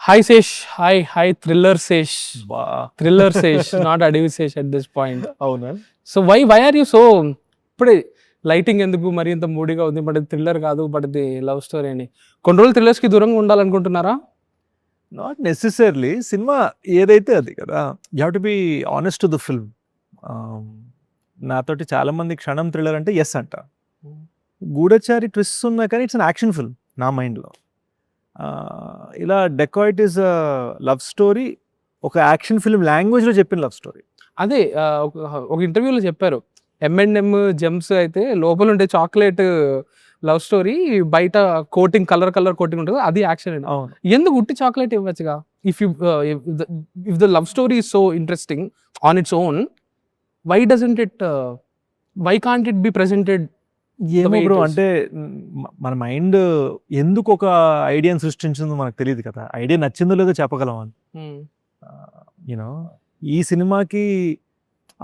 Hi Sesh, hi thriller Sesh, బా thriller Sesh, not Adivi Sesh at this point. అవునా So why are you so ఇప్పుడే lighting ఎందుకు మరి ఇంత మూడీగా ఉంది, బట్ థ్రిల్లర్ కాదు, బట్ ఇది లవ్ స్టోరీ అని కొన్ని రోజులు థ్రిల్లర్స్ కి దూరంగా ఉండాలనుకుంటున్నారా? నాట్ నెసెసర్లీ సినిమా ఏదైతే అది కదా, you have to be honest to the film. నాతోటి చాలా మంది క్షణం థ్రిల్లర్ అంటే ఎస్ అంట, గూఢచారి ట్విస్ట్ ఉన్నా కానీ ఇట్స్ అన్ యాక్షన్ ఫిల్మ్ నా మైండ్లో. ఇలా డెకాయిట్ ఇస్ లవ్ స్టోరీ, ఒక యాక్షన్ ఫిల్మ్ లాంగ్వేజ్లో చెప్పిన లవ్ స్టోరీ. అదే ఒక ఇంటర్వ్యూలో చెప్పారు, M&M జెమ్స్ అయితే లోపల ఉండే చాక్లెట్ లవ్ స్టోరీ, బయట కోటింగ్ కలర్ కోటింగ్ ఉంటుంది, అది యాక్షన్ అని. అవును, ఎందుకు ఉట్టి చాక్లెట్ ఇవ్వచ్చుగా? If the love story is so interesting on its own, why can't it be presented? ఏమో way it బ్రో, is. అంటే మన మైండ్ ఎందుకు ఒక ఐడియాని సృష్టించిందో మనకు తెలియదు కదా. ఐడియా నచ్చిందో లేదో చెప్పగలం అని. యూనో ఈ సినిమాకి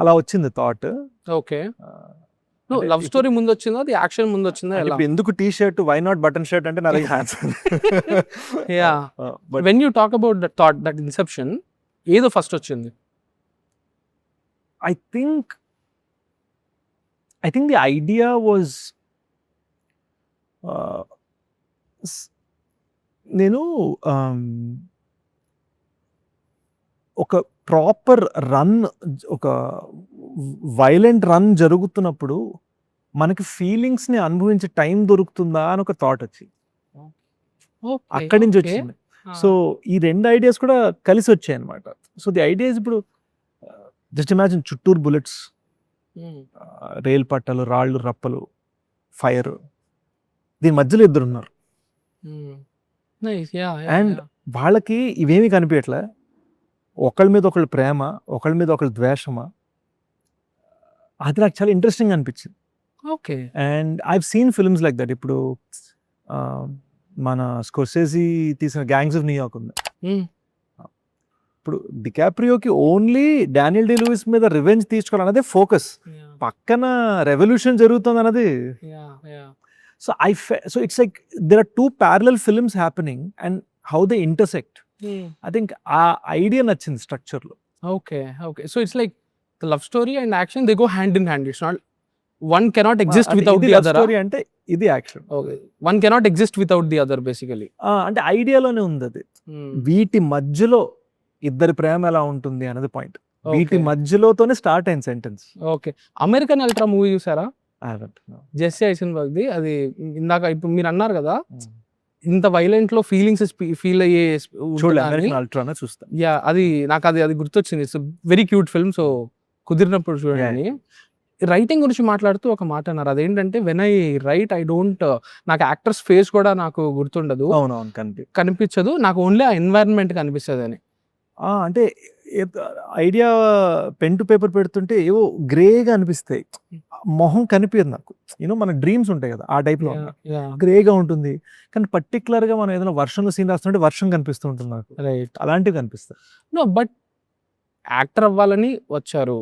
అలా వచ్చింది థాట్. ఓకే, లవ్ స్టోరీ ముందు వచ్చిందా, అది యాక్షన్ ముందు వచ్చిందా, ఎలా? ఎందుకు T shirt, why not button shirt అంటే నా దగ్గర answer. Yeah. When you talk about that thought, that inception, ఏదో ఫస్ట్ వచ్చింది? I think the idea was నేను ఒక ప్రాపర్ రన్, ఒక వైలెంట్ రన్ జరుగుతున్నప్పుడు మనకి ఫీలింగ్స్ని అనుభవించే టైం దొరుకుతుందా అని ఒక థాట్ వచ్చి అక్కడి నుంచి వచ్చింది. సో ఈ రెండు ఐడియాస్ కూడా కలిసి వచ్చాయి అనమాట. సో ది ఐడియాస్ ఇప్పుడు జస్ట్ ఇమాజిన్, చుట్టూరు బుల్లెట్స్, రైలు పట్టాలు, రాళ్ళు రప్పలు, ఫైర్, దీని మధ్యలో ఇద్దరు ఉన్నారు. అండ్ వాళ్ళకి ఇవేమీ కనిపించట్లే, ఒకళ్ళ మీద ఒకళ్ళ ప్రేమ, ఒకళ్ళ మీద ఒకళ్ళ ద్వేషమా, అది నాకు చాలా ఇంట్రెస్టింగ్ అనిపించింది. Okay, and I've seen films like that. ఇప్పుడు మన స్కోర్సెసీ తీసిన గ్యాంగ్స్ ఆఫ్ న్యూయార్క్ ఉంది. ఇప్పుడు డికాప్రియోకి ఓన్లీ డానియల్ డి లూయిస్ మీద రివెంజ్ తీసుకోవాలన్నదే ఫోకస్, పక్కన రెవల్యూషన్ జరుగుతుంది అన్నది. So it's like there are two parallel films happening and how they intersect. I think ఆ ఐడియా నచ్చింది స్ట్రక్చర్లో. Okay, so it's like the love story and action, they go hand in hand. It's not one cannot exist without the other. Story అంటే ఇది action. Okay, one cannot exist without the other basically. అంటే ఐడియాలోనే ఉంది అది. వీటి మధ్యలో ఇద్దరి ప్రేమ ఎలా ఉంటుంది అన్నది పాయింట్. వీటి మధ్యలోతోనే స్టార్ట్ అయింది sentence. Okay, American ultra movie చూసారా? జెస్సీ ఐసెన్బర్గ్ ది. అది ఇందాక ఇప్పుడు మీరు అన్నారు కదా, ఇంత వైలెంట్ లో ఫీలింగ్స్ ఫీల్ అయ్యే అల్ట్రానే చూస్తా. యా, అది నాకు అది గుర్తొచ్చింది. It's very cute film, so కుదిరినప్పుడు చూడండి. రైటింగ్ గురించి మాట్లాడుతూ ఒక మాట అన్నారు, అదేంటంటే when I write I don't, నాకు యాక్టర్స్ ఫేస్ కూడా నాకు గుర్తుండదు, కనిపించదు, నాకు ఓన్లీ ఆ ఎన్వైరన్మెంట్ కనిపిస్తుంది అని. అంటే ఐడియా పెన్ టు పేపర్ పెడుతుంటే ఏవో గ్రేగా అనిపిస్తాయి, మొహం కనిపించదు నాకు. మన డ్రీమ్స్ ఉంటాయి కదా, ఆ టైప్లో గ్రేగా ఉంటుంది. కానీ పర్టికులర్గా మనం ఏదైనా వర్షంలో సీన్ రాస్తుంటే వర్షం కనిపిస్తూ ఉంటుంది నాకు. రైట్, అలాంటివి కనిపిస్తాయి. నో, బట్ యాక్టర్ అవ్వాలని వచ్చారు,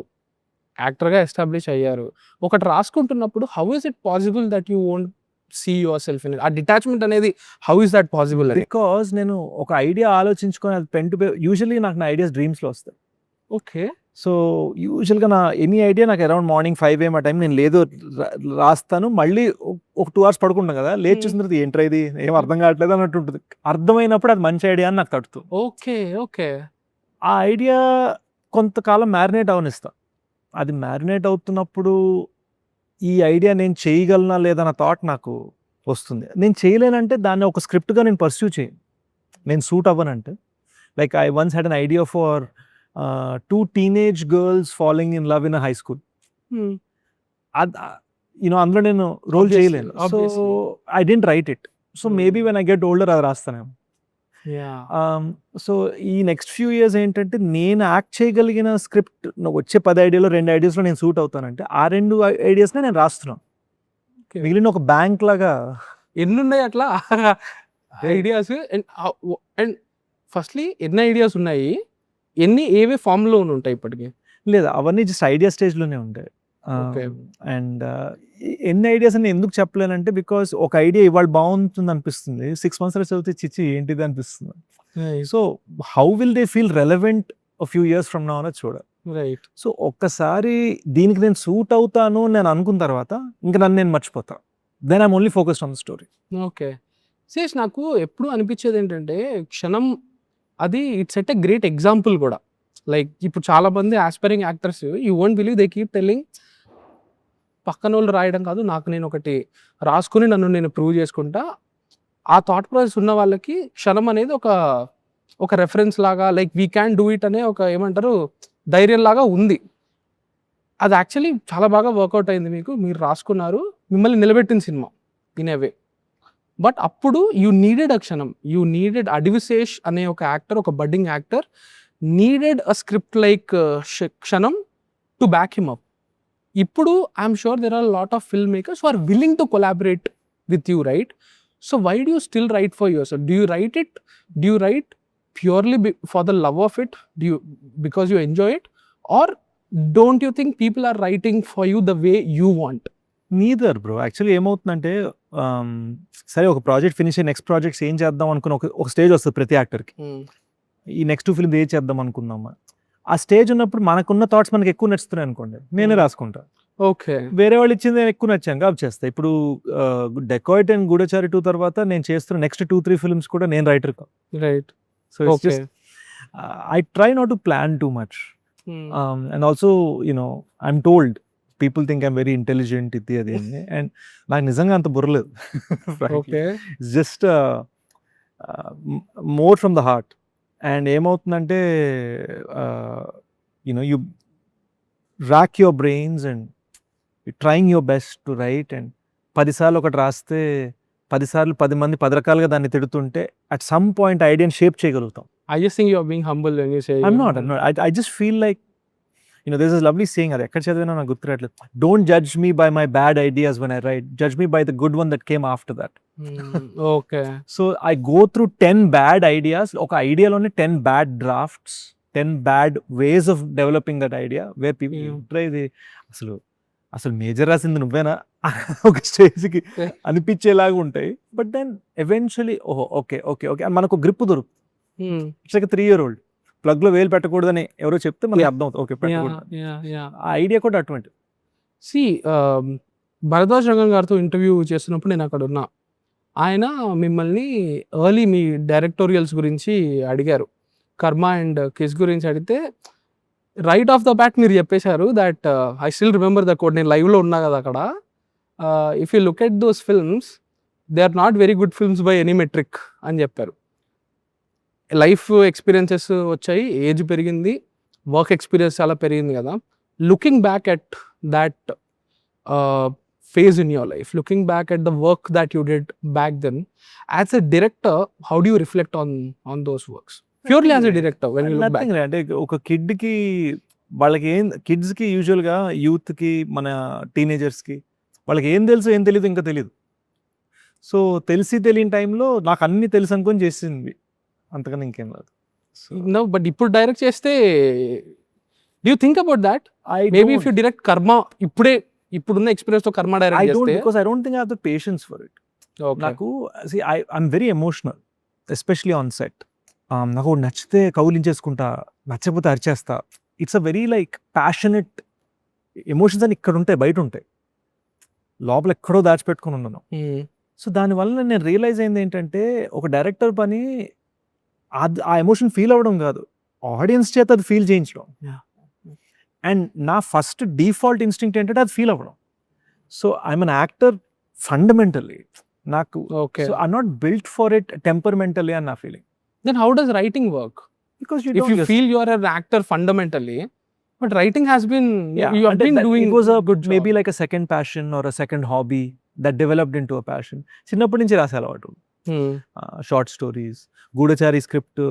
యాక్టర్గా ఎస్టాబ్లిష్ అయ్యారు, ఒకటి రాసుకుంటున్నప్పుడు how is it possible that you won't see yourself in it? ఆ డిటాచ్మెంట్ అనేది how is that possible? Because నేను ఒక ఐడియా ఆలోచించుకొని అది పెన్ టు పేపర్, యూజువల్లీ నాకు నా ఐడియాస్ డ్రీమ్స్లో వస్తాయి. ఓకే, సో యూజువల్గా నా ఎనీ ఐడియా నాకు అరౌండ్ మార్నింగ్ 5 AM ఆ టైం నేను లేదో రాస్తాను, మళ్ళీ ఒక 2 hours పడుకుంటాను కదా, లేట్ చూసిన తర్వాత ఏంట్రా ఇది, ఏం అర్థం కావట్లేదు అన్నట్టు ఉంటుంది. అర్థమైనప్పుడు అది మంచి ఐడియా అని నాకు తడుతుంది. ఓకే, ఓకే, ఆ ఐడియా కొంతకాలం మ్యారినేట్ అవనిస్తా. అది మ్యారినేట్ అవుతున్నప్పుడు ఈ ఐడియా నేను చేయగలనా లేదన్న థాట్ నాకు వస్తుంది. నేను చేయలేనంటే దాన్ని ఒక స్క్రిప్ట్గా నేను పర్స్యూ చేయను, నేను సూట్ అవ్వనంటే. Like I once had an idea for 2 teenage girls falling in love in a high school. అందులో నేను రోల్ చేయలేను, so I didn't write it. So maybe when I get older అది రాస్తానేమో. సో ఈ next few years ఏంటంటే నేను act చేయగలిగిన script, వచ్చే 10 ఐడియాలో 2 ఐడియాస్లో నేను సూట్ అవుతానంటే ఆ 2 ఐడియాస్నే నేను రాస్తున్నాను. మిగిలిన ఒక బ్యాంక్ లాగా ఎన్ని ఉన్నాయి అట్లా ఐడియాస్? అండ్ ఫస్ట్లీ ఎన్ని ఐడియాస్ ఉన్నాయి, ఏవే ఫామ్లో ఉంటాయి ఇప్పటికి? లేదా అవన్నీ జస్ట్ ఐడియా స్టేజ్లోనే ఉంటాయి. Okay. అండ్ ఎన్ని ఐడియాస్ అని ఎందుకు చెప్పలేనంటే బికాస్ ఒక ఐడియా ఇవాళ బాగుంటుంది అనిపిస్తుంది, 6 months చదివితే చిచ్చి ఏంటిది అనిపిస్తుంది. So how will they feel relevant few years from now అనేది చూడాలి. రైట్. సో ఒక్కసారి దీనికి నేను సూట్ అవుతాను నేను అనుకున్న తర్వాత ఇంకా నన్ను నేను మర్చిపోతా. Then I'm only focused on the story. Okay. Sesh నాకు ఎప్పుడు అనిపించేది ఏంటంటే క్షణం అది it's at a great example కూడా. లైక్ ఇప్పుడు చాలా మంది aspiring actors you won't believe they keep telling పక్కన వాళ్ళు రాయడం కాదు, నాకు నేను ఒకటి రాసుకుని నన్ను నేను ప్రూవ్ చేసుకుంటా. ఆ థాట్ ప్రాసెస్ ఉన్న వాళ్ళకి క్షణం అనేది ఒక రెఫరెన్స్ లాగా, like we can do it అనే ఒక ఏమంటారు ధైర్యం లాగా ఉంది. అది యాక్చువల్లీ చాలా బాగా వర్కౌట్ అయింది మీకు, మీరు రాసుకున్నారు, మిమ్మల్ని నిలబెట్టిన cinema in a way. But అప్పుడు యూ నీడెడ్ అ క్షణం, యూ నీడెడ్ అడివిశేష్ అనే ఒక యాక్టర్, ఒక బడ్డింగ్ యాక్టర్ నీడెడ్ అ స్క్రిప్ట్ లైక్ క్షణం టు బ్యాక్ హిమ్ అప్. ఇప్పుడు I'm sure there are lot of film makers who are willing to collaborate with you, right? So why do you still right for your self? Do you right purely for the love of it, because you enjoy it, or don't you think people are writing for you the way you want? Neither bro. Actually ఏమవుతుందంటే సరే ఒక project finish అయ్యి next projects ఏం చేద్దాం అనుకున్న ఒక stage వస్తుంది ప్రతి యాక్టర్కి. ఈ నెక్స్ట్ ఫిల్మ్ ఏం చేద్దాం అనుకుందామా, ఆ స్టేజ్ ఉన్నప్పుడు మనకున్న థాట్స్ మనకి ఎక్కువ నచ్చుతున్నాయి అనుకోండి, నేనే రాసుకుంటా. ఓకే. వేరే వాళ్ళు ఇచ్చింది ఎక్కువ నచ్చాను కాబట్టి చేస్తా. ఇప్పుడు డెకాయిట్ అండ్ గూఢచారి 2 తర్వాత నేను చేస్తున్న నెక్స్ట్ 2-3 ఫిల్మ్స్ కూడా నేను writer. Right. So it's just I try not to plan too much. And also, you know, I'm told people think I'm very intelligent ఇది అది అని, and నాకు నిజంగా అంత బుర్రలేదు. Okay. It's just more from the heart. And ఏమవుతుందంటే you know, you rack your brains and you're trying your best to write, and 10 సార్లు ఒకటి రాస్తే 10 సార్లు 10 మంది 10 రకాలుగా దాన్ని తిడుతుంటే అట్ సమ్ పాయింట్ ఐడియాని షేప్ చేయగలుగుతాం. I just think you are being humble when you say I'm not. I just feel like, you know, there's a lovely saying, అది ఎక్కడ చదివినా నాకు గుర్తురాట్లేదు. Don't judge me by my bad ideas when I write. Judge me by the good one that came after that. Okay. So I go through 10 bad ideas. ఒక ఐడియాలోనే 10 bad drafts, 10 bad ways of developing that idea where people try the అసలు major రాసింది నువ్వేనా ఒక స్టేజ్కి అనిపించేలాగా ఉంటాయి. But then eventually ఓహో okay okay okay అని మనకు గ్రిప్ దొరుకుతుంది. ఇట్స్ లైక్ 3-year-old ప్లగ్లో వేలు పెట్టకూడదని ఎవరో చెప్తే మనకి అర్థం అవుతుంది, ఓకే పెట్టకూడదు. ఆ ఐడియా కూడా అటువంటి. భరద్వాజ్ రంగన్ గారితో ఇంటర్వ్యూ చేస్తున్నప్పుడు నేను అక్కడ ఉన్నా. ఆయన మిమ్మల్ని ఎర్లీ మీ డైరెక్టోరియల్స్ గురించి అడిగారు, కర్మ అండ్ కిస్ గురించి అడిగితే రైట్ ఆఫ్ ద బ్యాట్ మీరు చెప్పేశారు that I still remember the code, నేను లైవ్లో ఉన్నా కదా అక్కడ. If you look at those films they are not very good films by any metric అని చెప్పారు. లైఫ్ ఎక్స్పీరియన్సెస్ వచ్చాయి, ఏజ్ పెరిగింది, వర్క్ ఎక్స్పీరియన్స్ చాలా పెరిగింది కదా. Looking back at that phase in your life, looking back at the work that you did back then, as a director, how do you reflect on those works? Purely as a director, when you look back. అంటే ఒక కిడ్కి వాళ్ళకి ఏం, కిడ్స్కి యూజువల్గా యూత్కి మన టీనేజర్స్కి వాళ్ళకి ఏం తెలుసు ఏం తెలియదు ఇంకా తెలియదు. సో తెలిసి తెలియని టైంలో నాకు అన్ని తెలుసు అనుకొని చేసింది, అంతకన్నా ఇంకేం లేదు. No, but ఇప్పుడు డైరెక్ట్ చేస్తే do you think about that? Maybe if you direct కర్మ ఇప్పుడున్న ఎక్స్పీరియన్స్ తో కర్మ డైరెక్ట్ చేస్తే. Because I don't think I have the patience for it. నాకు I'm very emotional, especially on set. నాకు నచ్చితే కౌలించేసుకుంటా, నచ్చకపోతే అరిచేస్తా. It's a very like passionate emotions అని ఇక్కడ ఉంటాయి, బయట ఉంటాయి, లోపల ఎక్కడో దాచిపెట్టుకుని ఉన్నాను. సో దానివల్ల నేను రియలైజ్ అయింది ఏంటంటే ఒక డైరెక్టర్ పని ఆ ఎమోషన్ ఫీల్ అవ్వడం కాదు, ఆడియన్స్ చేత అది ఫీల్ చేయించడం. అండ్ నా ఫస్ట్ డిఫాల్ట్ ఇన్స్టింక్ట్ ఏంటంటే అది ఫీల్ అవ్వడం. So I'm an actor fundamentally, నాకు I not built for it temperamentally అని నా feeling. Then how does writing work? Because if you feel you are an actor fundamentally, but writing has been, you have been doing, it was a good job. Maybe like a second passion or a second hobby that developed into a passion. చిన్నప్పటి నుంచి రాసే అలవాటు, short stories, Goodachari script,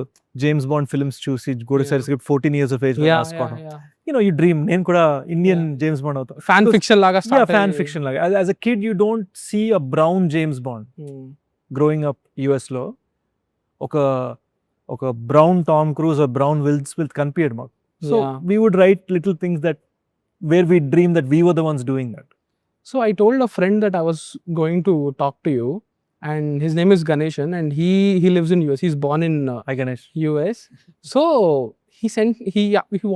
James Bond films చూసి Goodachari script 14 years of age లో రాసుకోవడం. You know, you dream, నేను కూడా Indian James bond అవుతా, ఫ్యాన్ ఫిక్షన్ లాగా స్టార్ట్. ఫ్యాన్ ఫిక్షన్ లాగా. as a kid you don't see a brown James Bond. Growing up US లో ఒక brown Tom Cruise, brown Will Smith కనిపించడు మాకు. So we would write little things that where we dream that we were the ones doing that. So I told a friend that I was going to talk to you, and his name is Ganeshan, and he lives in US. He's born in Hi Ganesh. US. So he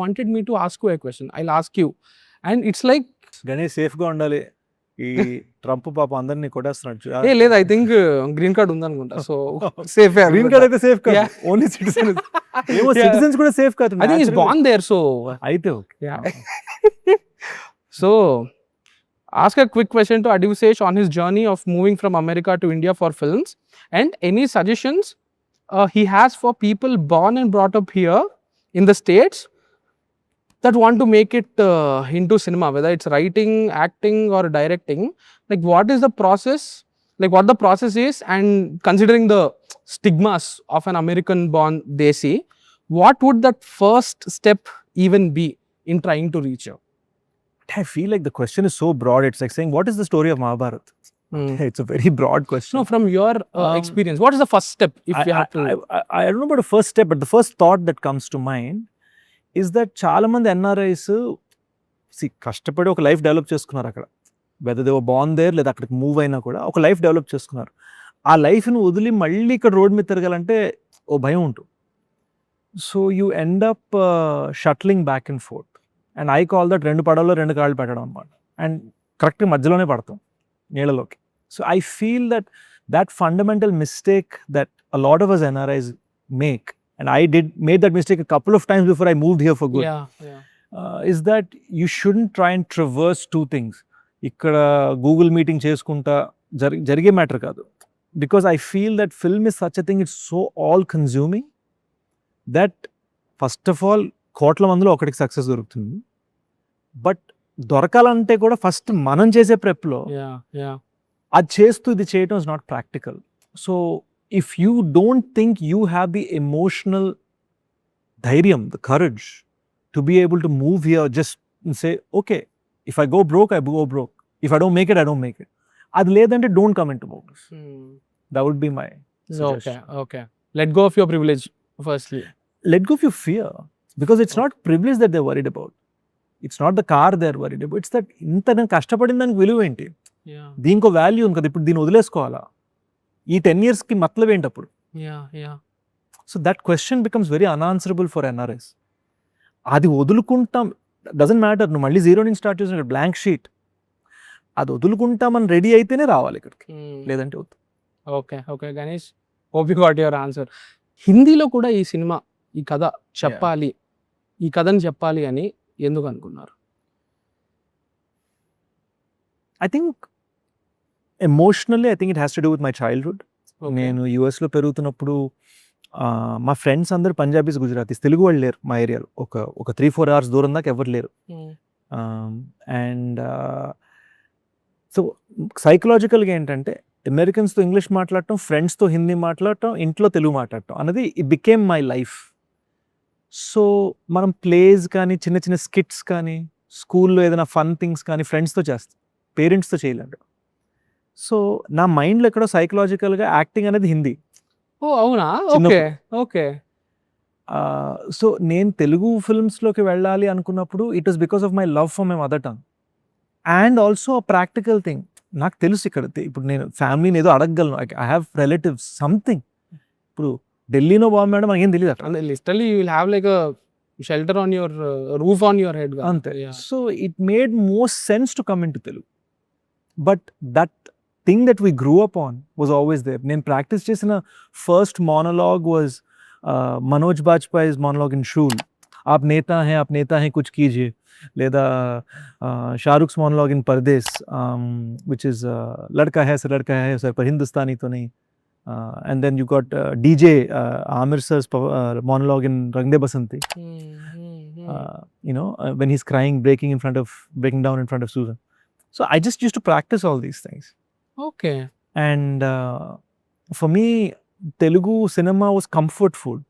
wanted me to ask you a question. I'll ask you, and it's like, Ganesh సేఫ్గా ఉండాలి, ఈ Trump పాప అందరినీ కొట్టేస్తున్నాడు. hey, లేదు, I think green card ఉందనుకుంటా. So safe. Green card అయితే safe కాదు, Yeah. Only citizen. ఏమో Yeah. Citizens కూడా సేఫ్ కాదు. I think he's born there, so అయితే okay. yeah. So ask a quick question to Adivisesh on his journey of moving from America to India for films, and any suggestions he has for people born and brought up here in the States that want to make it into cinema, whether it's writing, acting or directing. Like what is the process, like what the process is, and considering the stigmas of an American born Desi, what would that first step even be in trying to reach out? I feel like the question is so broad. It's like saying, what is the story of Mahabharata? It's a very broad question. No, from your experience, what is the first step if you have to? I don't know about the first step, but the first thought that comes to mind is that చాలా మంది NRIs కష్టపడి ఒక life develop చేసుకున్నారు అక్కడ, whether they were born there లేదా అక్కడికి move అయినా కూడా ఒక లైఫ్ డెవలప్ చేసుకున్నారు. ఆ లైఫ్ని వదిలి మళ్ళీ ఇక్కడ రోడ్ మీద తిరగాలంటే ఓ భయం ఉంటుంది. So you end up shuttling back and fourth, and I call that 2 పడవలో 2 కాళ్ళు పెట్టడం అనమాట. అండ్ కరెక్ట్గా మధ్యలోనే పడతాం నీళ్ళలోకి. So I feel that fundamental mistake that a lot of us NRIs make, and I made that mistake a couple of times before I moved here for good, is that you shouldn't try and traverse two things. ఇక్కడ Google meeting చేసుకుంటా జరిగే matter కాదు. Because I feel that film is such a thing, it's so all consuming that first of all కోట్ల మందిలో ఒకటికి success దొరుకుతుంది. But దొరకాలంటే కూడా ఫస్ట్ మనం చేసే ప్రెప్లో అది చేస్తూ ఇది చేయటం is not practical. So if you don't think you have the emotional ధైర్యం, the courage to be able to move here, just say okay, if I go broke I go broke, if I don't make it I don't make it. అది లేదంటే don't come in to movies. That would be my suggestion. Okay. Let go of your privilege firstly. Let go of your fear, because it's not privilege that they're worried about. It's not the car they're worried about. It's that ఇంత నేను కష్టపడిన దానికి విలువ ఏంటి, దీనికో value ఉంది కదా, ఇప్పుడు దీన్ని వదిలేసుకోవాలా, ఈ 10 yearsకి మతలబ్ ఏంటి అప్పుడు. So that question becomes very unanswerable for NRIs. అది వదులుకుంటాం, డజంట్ మ్యాటర్, నువ్వు మళ్ళీ జీరో నుంచి స్టార్ట్ చేసిన బ్లాంక్ షీట్, అది వదులుకుంటామని రెడీ అయితేనే రావాలి ఇక్కడికి, లేదంటే వద్దు. Okay Ganesh, hope you got your answer. హిందీలో కూడా ఈ సినిమా, ఈ కథ చెప్పాలి, ఈ కథని చెప్పాలి అని ఎందుకు అనుకున్నారు? I think emotionally, I think it has to do with my childhood. నేను యూఎస్లో పెరుగుతున్నప్పుడు మా ఫ్రెండ్స్ అందరు పంజాబీస్, గుజరాతీస్, తెలుగు వాళ్ళు లేరు మా ఏరియాలో. ఒక 3-4 hours దూరం దాకా ఎవరు లేరు. అండ్ సో సైకలాజికల్గా ఏంటంటే అమెరికన్స్తో ఇంగ్లీష్ మాట్లాడటం, ఫ్రెండ్స్తో హిందీ మాట్లాడటం, ఇంట్లో తెలుగు మాట్లాడటం అన్నది it became my life. So మనం ప్లేస్ కానీ, చిన్న చిన్న స్కిట్స్ కానీ, స్కూల్లో ఏదైనా ఫన్ థింగ్స్ కానీ ఫ్రెండ్స్తో చేస్తాం, పేరెంట్స్తో చేయలేడు. సో నా మైండ్లో ఎక్కడో సైకలాజికల్గా యాక్టింగ్ అనేది హిందీ. ఓ అవునా? ఓకే. సో నేను తెలుగు ఫిల్మ్స్లోకి వెళ్ళాలి అనుకున్నప్పుడు it was because of my love for my mother tongue, and also practical thing. నాకు తెలుసు ఇక్కడ ఇప్పుడు నేను ఫ్యామిలీని ఏదో అడగగలను, ఐ హ్యావ్ రిలేటివ్స్ సంథింగ్. ఇప్పుడు ఢిల్లీలో బాంబే మనకి ఏం తెలియదు అక్కడ. Literally you will have like a shelter on your roof on your head. అంతే. So it made more sense to come in to Telugu. But that thing that we grew up on was always there. నేను practice చేసిన first monologue was Manoj Bajpayee's monologue in Shool, आप नेता हैं कुछ कीजिए, లేదా Shahrukh's monologue in Pardes, which is లడ్కా హై సర్ पर हिंदुस्तानी तो नहीं. And then you got DJ Amir sir's monologue in Rang De Basanti. You know, when he's crying, breaking down in front of Susan. So I just used to practice all these things. Okay. And for me, Telugu cinema was comfort food.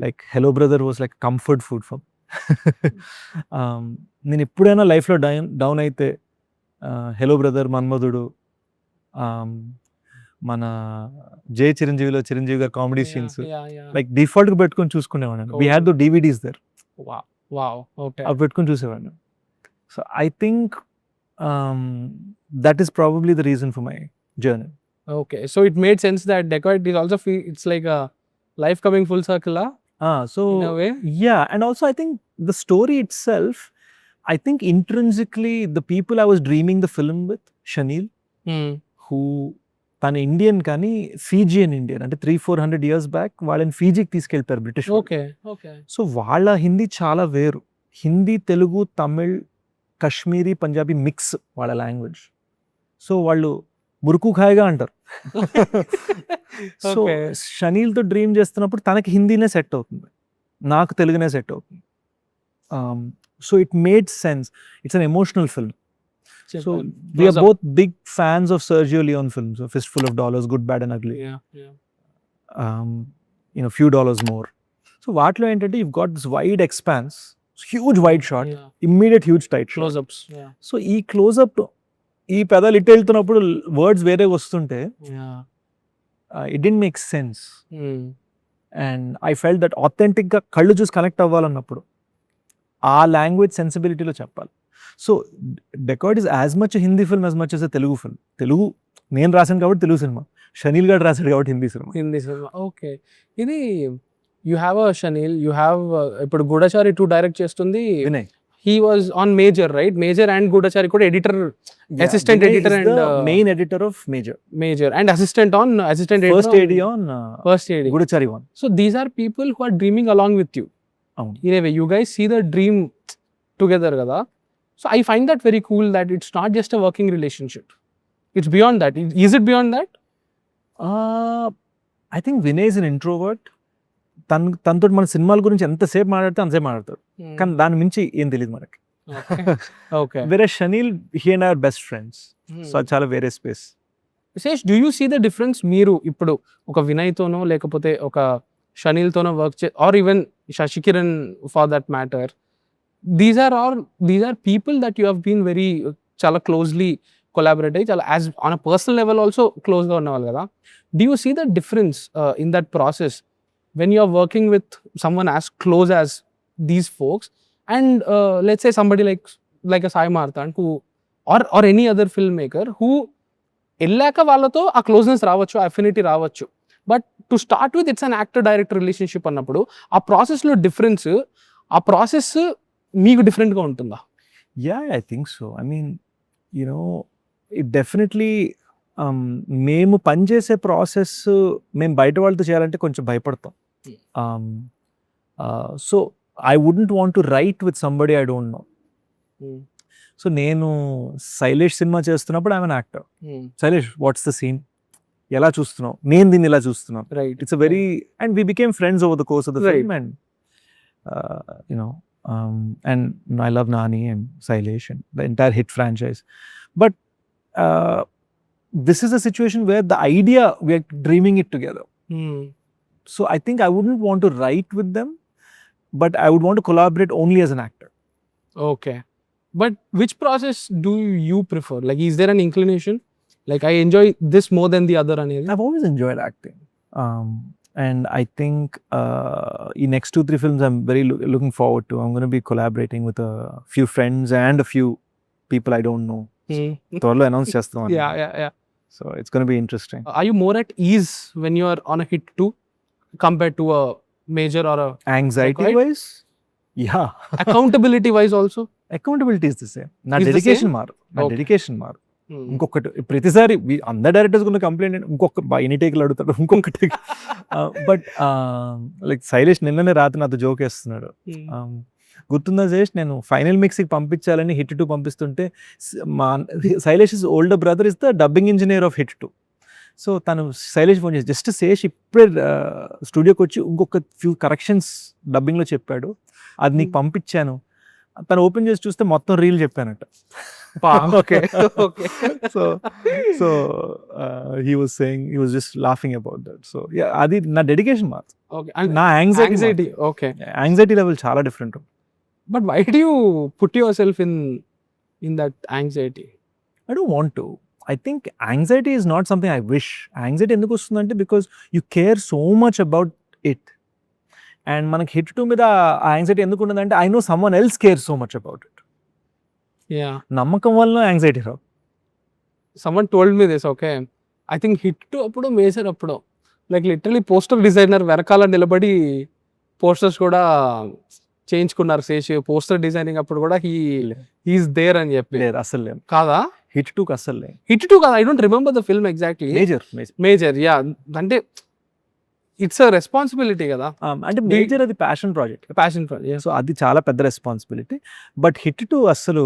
Like Hello Brother was like comfort food for me. నేను ఎప్పుడైనా లైఫ్లో down అయితే hello brother, మన్మధుడు, మన జై చిరంజీవిలో చిరంజీవి గారు comedy scenes like default గా పెట్టుకొని చూసుకునేవాడిని. We had the DVDs there, అవి పెట్టుకొని చూసేవాడిని. So I think that is probably the reason for my journey. Okay, so it made sense that Dacoit is also it's like a life coming full circle, So in a way. yeah, and also I think the story itself, I think intrinsically the people I was dreaming the film with, Shanil, who తన Indian కానీ ఫీజియన్ Indian, అంటే 300-400 years back వాళ్ళని ఫీజీకి తీసుకెళ్ళిపోయారు British. Okay, okay. So వాళ్ళ హిందీ చాలా వేరు. Hindi, Telugu, Tamil, Kashmiri, Punjabi mix వాళ్ళ language. So వాళ్ళు మురుకు ఖాయిగా అంటారు. So Okay. షనీల్తో డ్రీమ్ చేస్తున్నప్పుడు తనకి హిందీనే సెట్ అవుతుంది, నాకు తెలుగునే సెట్ అవుతుంది. So it made sense. It's an emotional film. So we are both big fans of Sergio Leone films, A Fistful of Dollars, Good, Bad and Ugly. Yeah. Few dollars more. So వాటిలో ఏంటంటే you've got this wide expanse, huge wide shot, Yeah. immediate huge tight shot. Close-ups. Yeah. So ఈ closeup, ఈ పెదాలు ఇటు వెళ్తున్నప్పుడు words వేరే వస్తుంటే Yeah. It didn't make sense. Hmm. And I felt that ఆథెంటిక్గా కళ్ళు చూసి కనెక్ట్ అవ్వాలన్నప్పుడు ఆ లాంగ్వేజ్ సెన్సిబిలిటీలో చెప్పాలి. So Dacoit is as much Hindi film as much as a Telugu film. Telugu నేను రాశాను కాబట్టి తెలుగు సినిమా, షనీల్ గారు రాశాడు కాబట్టి Hindi cinema. Hindi cinema. Okay. ఇది you have a Shaneel, you have ఇప్పుడు గూఢచారి 2 డైరెక్ట్ చేస్తుంది. Vinay, he was on Major, right? Major and Goodachari కూడా editor, assistant editor and main editor of Major and assistant first AD on first AD. Goodachari 1. So these are people who are dreaming along with you. అవును. In a way, you guys see the dream together, kada. So I find that very cool that it's not just a working relationship. It's beyond that. Is it beyond that? I think Vinay is an introvert. తనతో మన సినిమాల గురించి ఎంతసేపు మాట్లాడితే అంతసేపు మాట్లాడతాడు, కానీ దాని మించి ఏం తెలియదు మనకి. Okay. వేరే Shaneel, he and our best friends. So అది చాలా వేరే space. Vishesh, do you see the difference? మీరు ఇప్పుడు ఒక వినయ్తోనో లేకపోతే ఒక షనీల్తోనో work or even Sashi Kiran for that matter, these are people that you have been very చాలా క్లోజ్లీ కొలాబరేట్ అయ్యి చాలా as on a personal level also క్లోజ్గా ఉన్నవాళ్ళు కదా. Do you see the difference in that process when you are working with someone as close as these folks and let's say somebody like a Sai Marthand who or any other film maker who వెళ్ళాక వాళ్ళతో ఆ closeness రావచ్చు, affinity రావచ్చు, but to start with it's an actor director relationship అన్నప్పుడు ఆ ప్రాసెస్లో difference, ఆ process మీకు డిఫరెంట్గా ఉంటుందా? Yeah, I think so. I mean, it definitely మేము పనిచేసే ప్రాసెస్ మేము బయట వాళ్ళతో చేయాలంటే కొంచెం భయపడతాం. So I wouldn't want to write with somebody I don't know. So నేను శైలేష్ సినిమా చేస్తున్నప్పుడు I'm an actor. Sailesh, what's the scene, ఎలా చూస్తున్నావు, నేను దీన్ని ఇలా చూస్తున్నాను. Right. It's a very, and we became friends over the course of the Right. film, and and I love Nani and Sailesh and the entire hit franchise. But this is a situation where the idea, we are dreaming it together. So I think I wouldn't want to write with them, but I would want to collaborate only as an actor. Okay. But which process do you prefer? Like, is there an inclination? Like, I enjoy this more than the other అనేది? I've always enjoyed acting. And I think in next 2-3 films I'm very looking forward to. I'm going to be collaborating with a few friends and a few people I don't know. త్వరలో announce చేస్తాం. Yeah. So it's going to be interesting. Are you more at ease when you are on a hit 2 compared to a major or a Anxiety Right? wise, yeah. accountability wise also? Accountability is the same. నా Is the dedication same? మారు, నా Okay. Dedication మారు. ఇంకొకటి ప్రతిసారి అందరు directors ఉన్న complaint ఇంకొక ఎన్ని టేకులు అడుగుతాడు, ఇంకొక టేక్. బట్ లైక్ శైలేష్ నిన్ననే రాత్రి నాతో జోక్ వేస్తున్నాడు. గుర్తుందా శైలేష్, నేను ఫైనల్ మిక్స్కి పంపించాలని హిట్ 2 పంపిస్తుంటే మా Shailesh is older brother is the dubbing engineer of hit 2. So తను శైలేష్ ఫోన్ చేసి జస్ట్ శేష్ ఇప్పుడే స్టూడియోకి వచ్చి ఇంకొక ఫ్యూ కరెక్షన్స్ డబ్బింగ్లో చెప్పాడు, అది నీకు పంపించాను. తను ఓపెన్ చేసి చూస్తే మొత్తం reel చెప్పానట. Okay. So he was saying, he was just laughing about that. So yeah, అది నా డెడికేషన్ మాత్రం. Okay. And నా anxiety. Okay. యాంగ్జైటీ లెవెల్ చాలా different. But why do you put yourself in that anxiety? I don't want to. I think anxiety is not something I wish. Anxiety ఎందుకు వస్తుందంటే because you care so much about it. And మనకి hit 2 మీద ఆ anxiety ఎందుకు ఉండదంటే I know someone else cares so much about it. Yeah నమ్మకం వల్ల anxiety Rao. someone told me this, okay, I think hit 2 అప్పుడు మేజర్ అప్పుడు like literally poster designer వెనకాల నిలబడి పోస్టర్స్ కూడా చేయించుకున్నారు చేసి పోస్టర్ డిజైనింగ్ అప్పుడు కూడా హీఈస్ దేర్ అని చెప్పి. లేదు అసలు లేదు, కాదా హిట్ 2 అసలు లేదు. హిట్ 2 కాదా, I don't remember the film exactly. Major yeah, అంటే ఇట్స్ అ రెస్పాన్సిబిలిటీ కదా. అంటే మేజర్ అది ప్యాషన్ ప్రాజెక్ట్, సో అది చాలా పెద్ద రెస్పాన్సిబిలిటీ. బట్ హిట్ 2 అసలు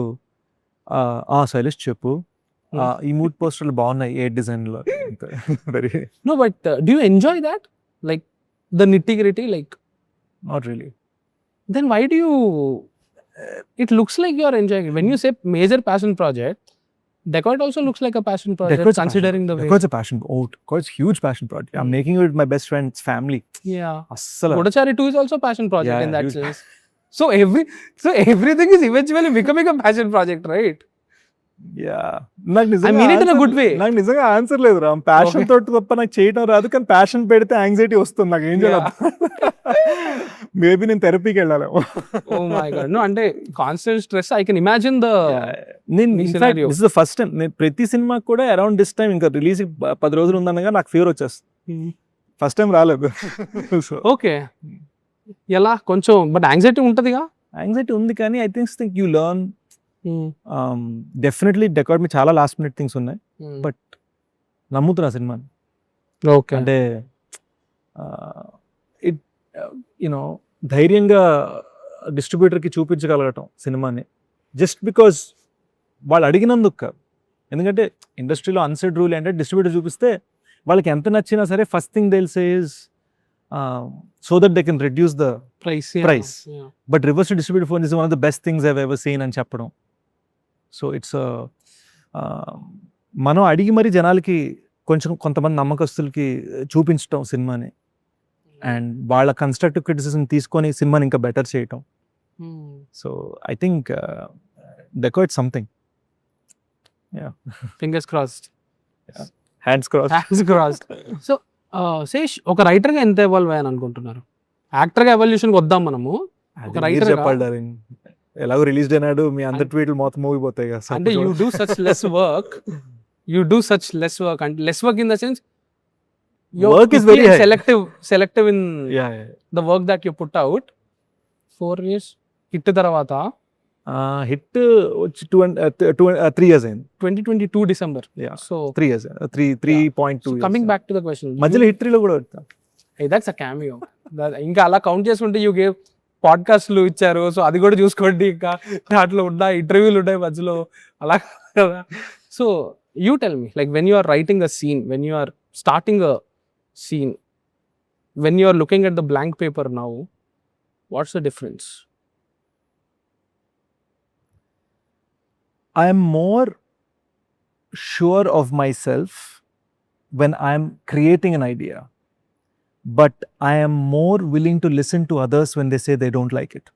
శైలేష్ చెప్పు, ఈ మూడ్ పోస్టర్లు బాగున్నాయి ఏ డిజైన్ లో. Very no but do you enjoy that, like the nitty-gritty, like not really. then why do you it looks like you are enjoying it when you say major passion project. Decoit also looks like a passion project considering the way. Decoit's a passion, Decoit's huge passion project. I'm making it with my best friend's family. Yeah, assala Godachari 2 is also passion project in that sense. So everything is eventually becoming a passion project, right? నాకు నిజంగా I mean it in a good way. నాకు నిజంగా answer లేదు రా. Passion తోటి తప్ప నాకు చేయడం రాదు, కానీ ప్యాషన్ పెడితే యాంగ్జైటీ వస్తుంది నాకు. ఏం చేయాలి? మేబీ నేను థెరపీకి వెళ్ళాలి. Oh my god, no, అంటే constant stress, I can imagine the this is the first time నేను ప్రతి సినిమా కూడా అరౌండ్ దిస్ టైం, ఇంకా రిలీజ్ 10 రోజులు ఉందనగా నాకు ఫీవర్ వచ్చేస్తుంది. ఫస్ట్ టైం రాలేదు. ఓకే, ఎలా కొంచెం బట్ యాంగ్జైటీ ఉంటదిగా. యాంగ్జైటీ ఉంది, కానీ I think you learn. Definitely Dacoit మీ చాలా లాస్ట్ మినిట్ థింగ్స్ ఉన్నాయి, బట్ నమ్ముతున్నా సినిమాని. ఓకే, అంటే ఇట్ యునో ధైర్యంగా డిస్ట్రిబ్యూటర్కి చూపించగలగటం సినిమాని, జస్ట్ బికాజ్ వాళ్ళు అడిగినందుకు కాదు. ఎందుకంటే ఇండస్ట్రీలో అన్సెడ్ రూల్ ఏంటంటే డిస్ట్రిబ్యూటర్ చూపిస్తే వాళ్ళకి ఎంత నచ్చినా సరే first thing they will say is so that they can reduce the price. But reverse to distributor phone is one of the best things I've ever seen అని చెప్పడం. సో ఇట్స్ మనం అడిగి మరి జనాలకి కొంతమంది నమ్మకస్తులకి చూపించటం సినిమాని, అండ్ వాళ్ళ కన్స్ట్రక్టివ్ క్రిటిసిజం తీసుకొని సినిమాని ఇంకా బెటర్ చేయటం. So I think Dacoit something. Fingers crossed, hands crossed. So Sesh, ఒక రైటర్గా ఎంత ఎవాల్వ్ అయ్యాను అనుకుంటున్నారు? యాక్టర్గా ఎవల్యూషన్కి వద్దాం మనము. ఒక రైటర్ చెప్పాలి, ఎలాగో రిలీజ్ అయినాడు, మీ అందరి ట్వీట్లు మొత్తం మూగిపోతాయి కదా. అంటే you do such less work, అంటే less work in the sense work is very selective in the work that you put out. 4 years HIT తర్వాత హిట్ వచ్చి 3 years అయింది. 2022 December. So 3 years, 3.2. Coming back to the question, మధ్యలో HIT 3లో కూడా వచ్చా. That's a cameo. ఇంకా అలా count చేసుకుంటే యూ గేవ్ పాడ్కాస్ట్లు ఇచ్చారు, సో అది కూడా చూసుకోండి. ఇంకా దాంట్లో ఉన్నాయి ఇంటర్వ్యూలు ఉన్నాయి మధ్యలో, అలా కదా. So you tell me, like when you are writing a scene, when you are starting a scene, when you are looking at the blank paper now, what's the difference? I am more sure of myself when I am creating an idea, but I am more willing to listen to others when they say they don't like it.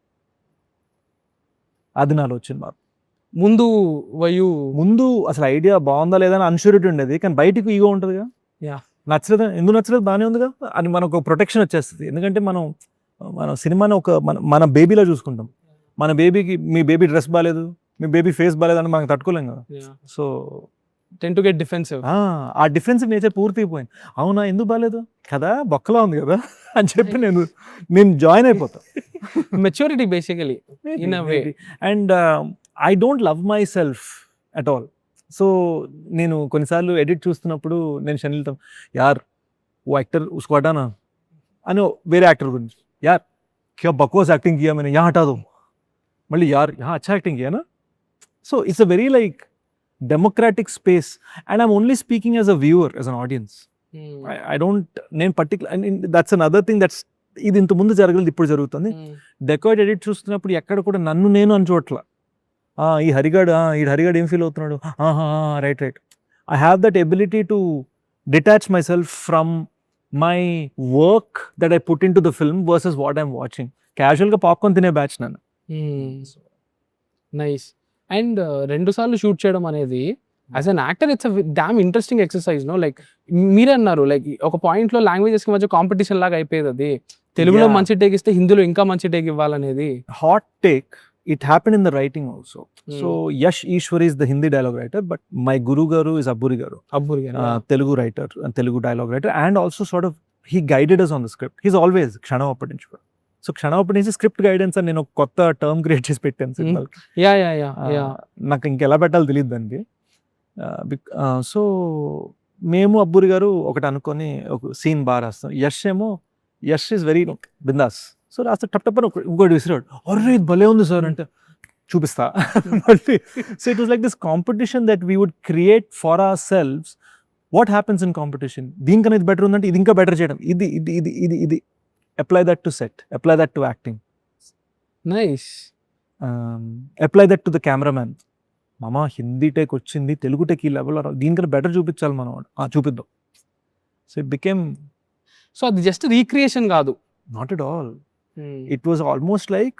అది నాలో వచ్చింది మార్పు. ముందు అసలు idea బాగుందా లేదా అని అన్ష్యూరిటీ ఉండేది, కానీ బయటకు ఈగో ఉంటుందిగా. నచ్చలేదు, ఎందుకు నచ్చలేదు, బాగానే ఉందిగా అని మనకు ఒక ప్రొటెక్షన్ వచ్చేస్తుంది. ఎందుకంటే మనం సినిమాని మన బేబీలా చూసుకుంటాం. మన బేబీకి మీ బేబీ డ్రెస్ బాగాలేదు, మీ బేబీ ఫేస్ బాగాలేదని మనకు తట్టుకోలేం కదా. So ten to get defensive. ఆ డిఫెన్సివ్ నేచర్ పూర్తి అయిపోయింది. అవునా, ఎందుకు బాగాలేదు కదా, బొక్కలా ఉంది కదా అని చెప్పి నేను జాయిన్ అయిపోతా. Maturity basically in a way. And I don't love my self at all. So నేను కొన్నిసార్లు ఎడిట్ చూస్తున్నప్పుడు నేను షనిల్తో యార్ ఓ యాక్టర్ ఉస్కో హటానా అని వేరే యాక్టర్ గురించి, యార్ క్యా బక్వాస్ యాక్టింగ్ కియా मैंने, यहाँ हटा दो, మళ్ళీ యార్ यहाँ अच्छा एक्टिंग किया ना. So it's a very like democratic space, and I'm only speaking as a viewer, as an audience. I don't name particular, and that's another thing that's ఇది ఇంత ముందు జరగలేదు, ఇప్పుడు జరుగుతుంది. డెకాయిట్ ఎడిట్ చూస్తున్నప్పుడు ఎక్కడ కూడా నన్ను నేను అని చోట్ల ఈ హరిగాడు ఏం ఫీల్ అవుతున్నాడు, right. I have that ability to detach myself from my work that I put into the film versus what I'm watching. క్యాజువల్గా పాప్కార్న్ తినే బ్యాచ్ నన్ను. నైస్. అండ్ 2 సార్లు షూట్ చేయడం అనేది as an actor it's a damn interesting exercise, no? Like మీరే అన్నారు, like ఒక పాయింట్లో లాంగ్వేజెస్కి మధ్య కాంపిటీషన్ లాగా అయిపోయేది. అది తెలుగులో మంచి టేక్ ఇస్తే హిందీలో ఇంకా మంచి టేక్ ఇవ్వాలనేది. Hot take it happened in the writing also. So Yash Ishwari is the Hindi dialogue writer, but my Guru Garu is Abburi Garu, అబ్బురి గారు. Telugu writer and Telugu dialogue writer, and also sort of he guided us on the script. He's always క్షణం అప్పటి నుంచి కూడా. So క్షణం అప్పటి నుంచి script guidance అని నేను ఒక కొత్త టర్మ్ క్రియేట్ చేసి పెట్టాను సినిమాకి. Yeah yeah yeah yeah. నాకు ఇంకెలా పెట్టాలో తెలియదు దానికి. సో మేము అబ్బూరి గారు ఒకటి అనుకొని ఒక సీన్ బాగా రాస్తాం. Yash is very bindaas. So రాస్తే టప్ టప్ అని ఇంకోటి విసిరాడు, అరే ఇది భలే ఉంది సార్ అంటే చూపిస్తా. So it was like this competition that we would create for ourselves. What happens in competition, దీనికన్నా ఇది బెటర్ ఉందంటే ఇది ఇంకా బెటర్ చేయడం, ఇది ఇది ఇది ఇది ఇది apply that to set, apply that to acting, nice. Apply that to the cameraman. మామ హిందీ టేక్ వచ్చింది, తెలుగు టేక్ ఈ లెవెల్, దీనికన్నా బెటర్ చూపించాలి మనం, చూపిద్దాం. సో ఇట్ బికేమ్, సో అది జస్ట్ రీక్రియేషన్ కాదు. Not at all. It was almost like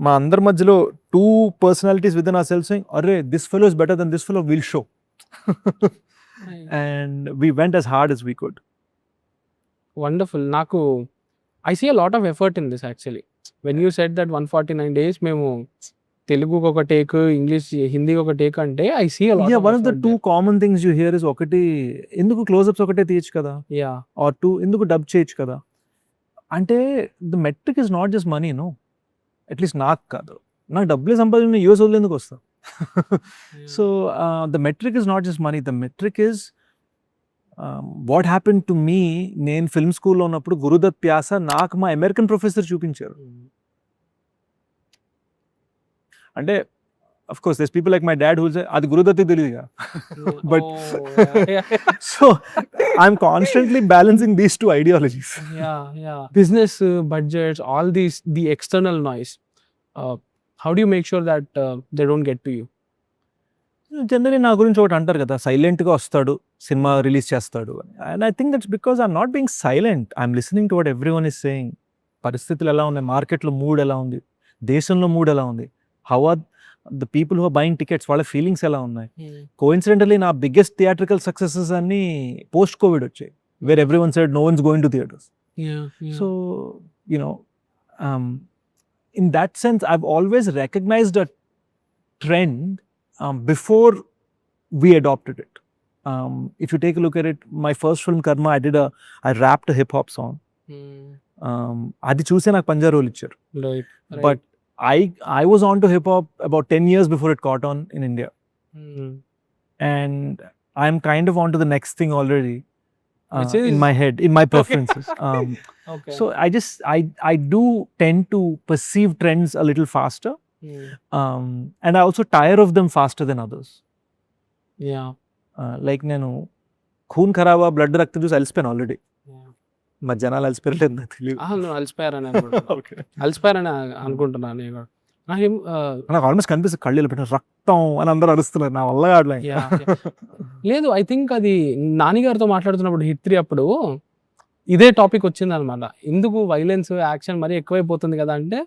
మా అందరి మధ్యలో two personalities within our self saying, అరే this fellow is better than this fellow, will show. And we went as hard as we could. Wonderful. నాకు I see a lot of effort in this actually. When you said that 149 days మేము తెలుగుకి ఒక take, English హిందీకి ఒక take అంటే I see a lot. Yeah, one of the two common things you hear is ఒకటి ఎందుకు close-ups ఒకటే తీయచ్చు కదా, యా, ఆర్ టూ ఎందుకు డబ్ చేయొచ్చు కదా. అంటే the metric is not just money, no. At least నాకు కాదు, నాకు డబ్బులే సంపాదించిన యూఎస్ వదిలే ఎందుకు వస్తా. So the metric is not just money, the metric is what happen to me. నేను ఫిల్మ్ స్కూల్లో ఉన్నప్పుడు గురుదత్ ప్యాస నాకు మా అమెరికన్ ప్రొఫెసర్ చూపించారు. అంటే of course there's people like my dad who'll say అది గురుదత్తి తెలియదుగా. But so I'm constantly balancing these two ideologies. Yeah. Business budgets, all these, the external noise. How do you make sure that they don't get to you? Generally నా గురించి ఒకటి అంటారు కదా, సైలెంట్గా వస్తాడు, cinema release చేస్తాడు. And I think that's because I'm not being silent, I'm listening to what everyone is saying. పరిస్థితులు ఎలా ఉన్నాయి, మార్కెట్లో మూడ్ ఎలా ఉంది, దేశంలో మూడ్ ఎలా ఉంది, how are the people who are buying tickets, వాళ్ళ ఫీలింగ్స్ ఎలా ఉన్నాయి. కోఇన్సిడెంటలీ నా బిగ్గెస్ట్ థియేట్రికల్ సక్సెసెస్ అన్ని పోస్ట్ కోవిడ్ వచ్చాయి, where everyone said no one's going to theatres. So you know in that sense I've always recognized a trend before we adopted it. If you take a look at it, my first film Karma, I rapped a hip hop song. Adi chuse నాకు పంజా role ఇచ్చారు. But I was on to hip hop about 10 years before it caught on in India. And I'm kind of on to the next thing already, in my head, in my preferences. Okay. So I do tend to perceive trends a little faster. And I also tire of them faster than others. Yeah. Like నేను Khoon ఖరాబా, blood రక్త చూసి అలసిపోయాను already. మా జనాలు అలసిపోయలేదు నాకు తెలియదు. నువ్వు అలసిపోయారని అలసిపోయారని అనుకుంటున్నాను నేను. నాకు ఆల్మోస్ట్ కనిపిస్తుంది కళ్ళు పెట్టిన రక్తం అని అందరూ అరుస్తున్నారు, నా వల్ల కావట్లేదు. లేదు, ఐ థింక్ అది నానిగారితో మాట్లాడుతున్నప్పుడు హిట్ 3 అప్పుడు ఇదే టాపిక్ వచ్చింది అనమాట. ఎందుకు వైలెన్స్ యాక్షన్ మరీ ఎక్కువైపోతుంది కదా అంటే,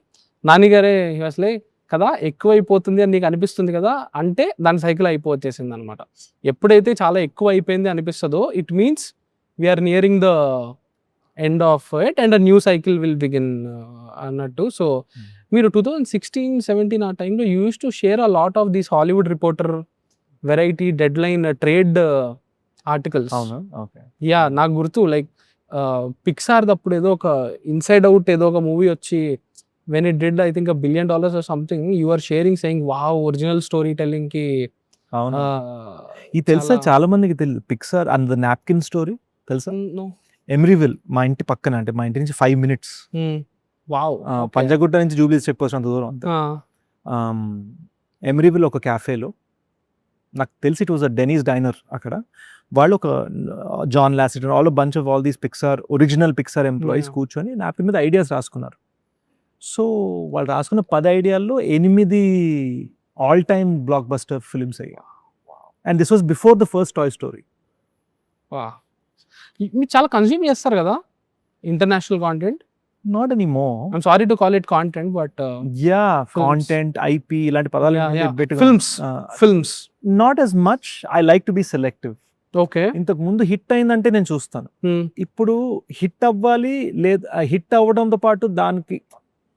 నానిగారే అసలే కదా ఎక్కువైపోతుంది అని నీకు అనిపిస్తుంది కదా అంటే దాని సైకిల్ అయిపోవచ్చేసింది అనమాట. ఎప్పుడైతే చాలా ఎక్కువ అయిపోయింది అనిపిస్తుందో it means we're nearing the end of it and a new cycle will begin అన్నట్టు. సో మీరు 2016-17 ఆ టైంలో you use to share a lot of these Hollywood Reporter, Variety, Deadline, trade articles. Yeah, నాకు గుర్తు like Pixar అప్పుడు ఏదో ఒక inside out ఏదో ఒక మూవీ వచ్చి when it did I think $1 billion or something, you are sharing saying wow, original storytelling ki. అవును, ఇది తెలుసా చాలా మందికి తెలియదు. Pixar and the napkin story తెలుసా? No. ఎమ్రీవిల్ మా ఇంటి పక్కన, అంటే మా ఇంటి నుంచి 5 minutes. Wow. పంజాగుట్ట నుంచి జూబ్లీ చెక్ పోస్ట్ అంత దూరం అంతే. ఎమ్రీవిల్ ఒక క్యాఫేలో నాకు తెలిసి it was a Denny's diner. అక్కడ వాళ్ళు ఒక John Lasseter, all these Pixar, original Pixar employees కూర్చొని నాప్కిన్ మీద ఐడియాస్ రాసుకున్నారు. సో వాళ్ళు రాసుకున్న 10 ఐడియాల్లో 8 all time blockbuster films అయ్యాయి. And this was before the first Toy Story. మీరు చాలా కన్జ్యూమ్ చేస్తారు కదా international content? Not any more, I'm sorry to call it content, but yeah, content, IP ఇలాంటి పదాలు, films not as much. I like to be selective. Okay, ఇంతకు ముందు hit అయిందంటే నేను చూస్తాను. ఇప్పుడు హిట్ అవ్వాలి లేదా హిట్ అవ్వడంతో పాటు దానికి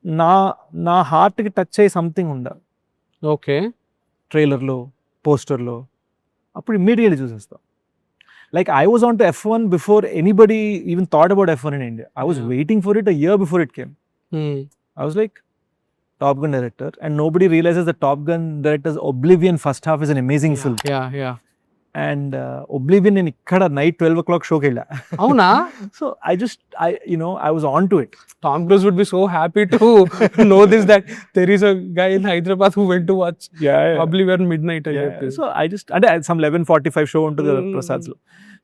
నా నా హార్ట్కి టచ్ అయ్యే సంథింగ్ ఉండాలి ఓకే. ట్రైలర్లో, పోస్టర్లో, అప్పుడు ఇమ్మీడియట్లీ చూసేస్తాం. Like I was on to F1 before anybody even thought about F1 in India. I was waiting for it a year before it came. I was like, Top Gun director, and nobody realizes that Top Gun director's Oblivion first half is an amazing film. Yeah. And Oblivion నేను ఇక్కడ night 12 o'clock షోకి వెళ్ళా. అవునా? So I was on to it. Tom Cruise would be so happy to know this, that there is a guy in Hyderabad who went to watch Oblivion midnight అని చెప్పి. So అంటే some 11:45 show ఉంటుంది కదా ప్రసాద్లో.